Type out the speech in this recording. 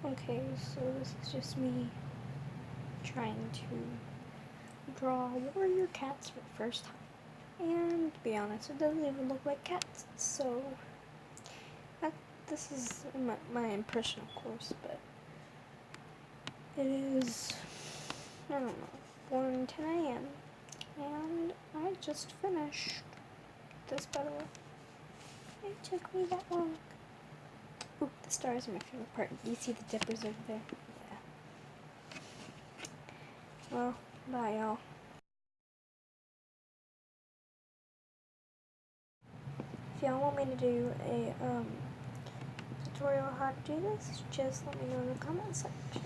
Okay, so this is just me trying to draw warrior cats for the first time. And to be honest, it doesn't even look like cats, so this is my impression, of course, but it is, I don't know, 1:10 a.m. and I just finished this, by the way. It took me that long. Ooh, the stars are my favorite part. Do you see the dippers over there? Yeah. Well, bye, y'all. If y'all want me to do a tutorial how to do this, just let me know in the comment section.